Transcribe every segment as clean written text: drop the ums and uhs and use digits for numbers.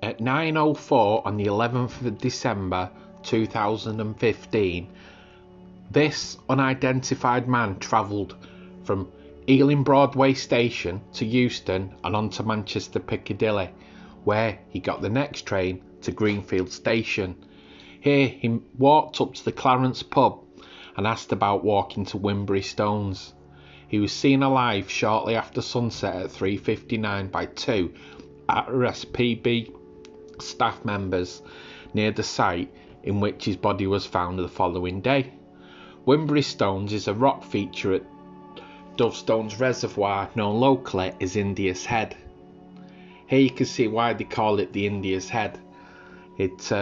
At 9:04 on the 11th of December 2015, this unidentified man travelled from Ealing Broadway Station to Euston and on to Manchester Piccadilly, where he got the next train to Greenfield Station. Here he walked up to the Clarence pub and asked about walking to Wimbury Stones. He was seen alive shortly after sunset at 3:59 by two RSPB staff members near the site in which his body was found the following day. Wimbury Stones is a rock feature at Dovestones Reservoir, known locally as India's Head. Here you can see why they call it the India's Head. It's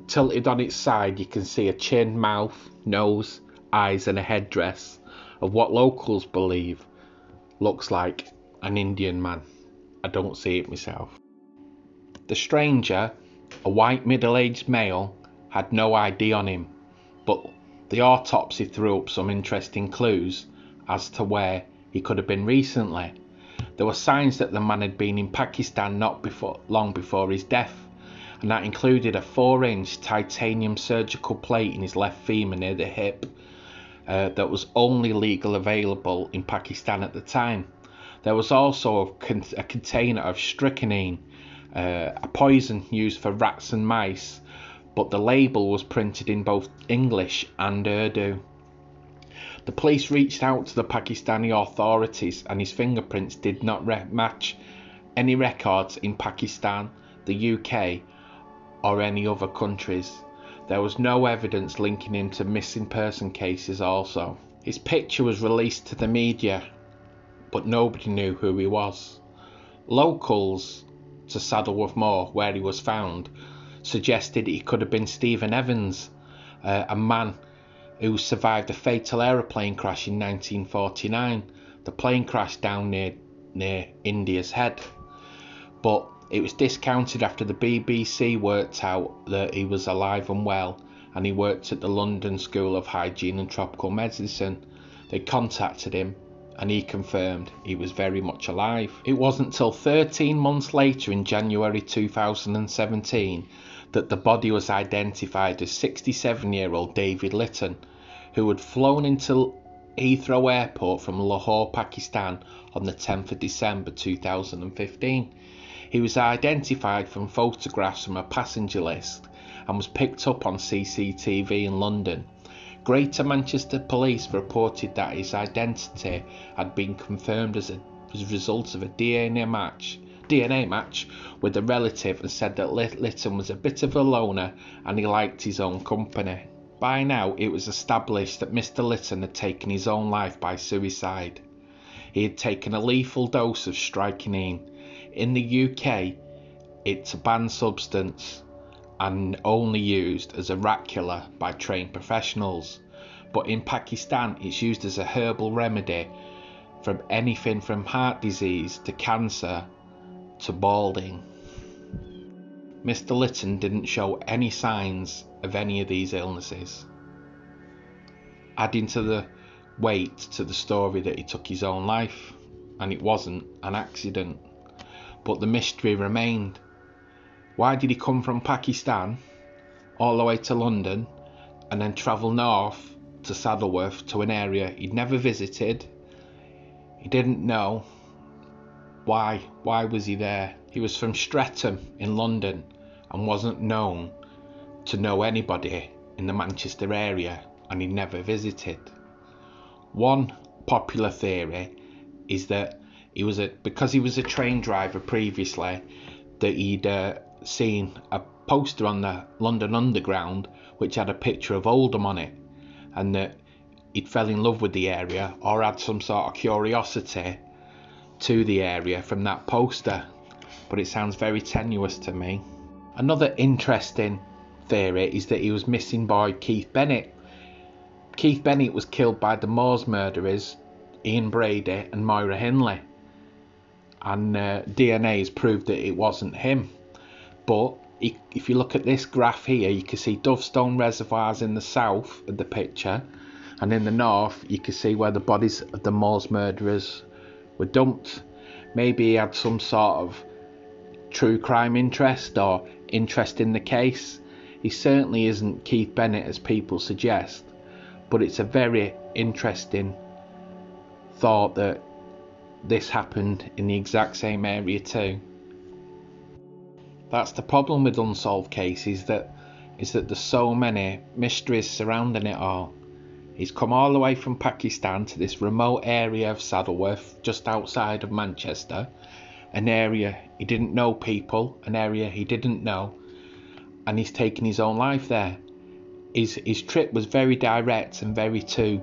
tilted on its side. You can see a chin, mouth, nose, eyes and a headdress of what locals believe looks like an Indian man. I don't see it myself. The stranger, a white middle-aged male, had no ID on him, but the autopsy threw up some interesting clues as to where he could have been recently. There were signs that the man had been in Pakistan long before his death, and that included a 4-inch titanium surgical plate in his left femur near the hip that was only legally available in Pakistan at the time. There was also a container of strychnine, a poison used for rats and mice, but the label was printed in both English and Urdu. The police reached out to the Pakistani authorities and his fingerprints did not match any records in Pakistan, the UK or any other countries. There was no evidence linking him to missing person cases also. His picture was released to the media, but nobody knew who he was. Locals to Saddleworth Moor, where he was found, suggested he could have been Stephen Evans, a man who survived a fatal aeroplane crash in 1949. The plane crashed down near India's Head, but it was discounted after the BBC worked out that he was alive and well, and he worked at the London School of Hygiene and Tropical Medicine. They contacted him and he confirmed he was very much alive. It wasn't till 13 months later, in January 2017, that the body was identified as 67-year-old David Lytton, who had flown into Heathrow Airport from Lahore, Pakistan on the 10th of December 2015. He was identified from photographs from a passenger list and was picked up on CCTV in London. Greater Manchester Police reported that his identity had been confirmed as a result of a DNA match with a relative, and said that Lytton was a bit of a loner and he liked his own company. By now it was established that Mr. Lytton had taken his own life by suicide. He had taken a lethal dose of strychnine. In the UK, it's a banned substance and only used as a rat killer by trained professionals, but in Pakistan it's used as a herbal remedy from anything from heart disease to cancer to balding. Mr. Lytton didn't show any signs of any of these illnesses, adding to the weight to the story that he took his own life and it wasn't an accident. But the mystery remained. Why did he come from Pakistan all the way to London and then travel north to Saddleworth, to an area he'd never visited? He didn't know. Why was he there? He was from Streatham in London and wasn't known to know anybody in the Manchester area, and he never visited. One popular theory is that because he was a train driver previously, that he'd seen a poster on the London Underground which had a picture of Oldham on it, and that he'd fell in love with the area or had some sort of curiosity to the area from that poster, but it sounds very tenuous to me. Another interesting theory is that he was missing boy Keith Bennett. Keith Bennett was killed by the Moors murderers Ian Brady and Moira Hindley, and DNA has proved that it wasn't him. But if you look at this graph here, you can see Dovestone reservoirs in the south of the picture, and in the north you can see where the bodies of the Moors murderers were dumped. Maybe he had some sort of true crime interest or interest in the case. He certainly isn't Keith Bennett as people suggest, but it's a very interesting thought that this happened in the exact same area too. That's the problem with unsolved cases, is that there's so many mysteries surrounding it all. He's come all the way from Pakistan to this remote area of Saddleworth, just outside of Manchester, an area he didn't know people, an area he didn't know, and he's taken his own life there. His trip was very direct and very to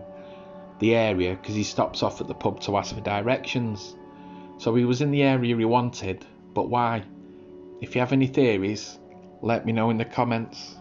the area, because he stops off at the pub to ask for directions. So he was in the area he wanted, but why? If you have any theories, let me know in the comments.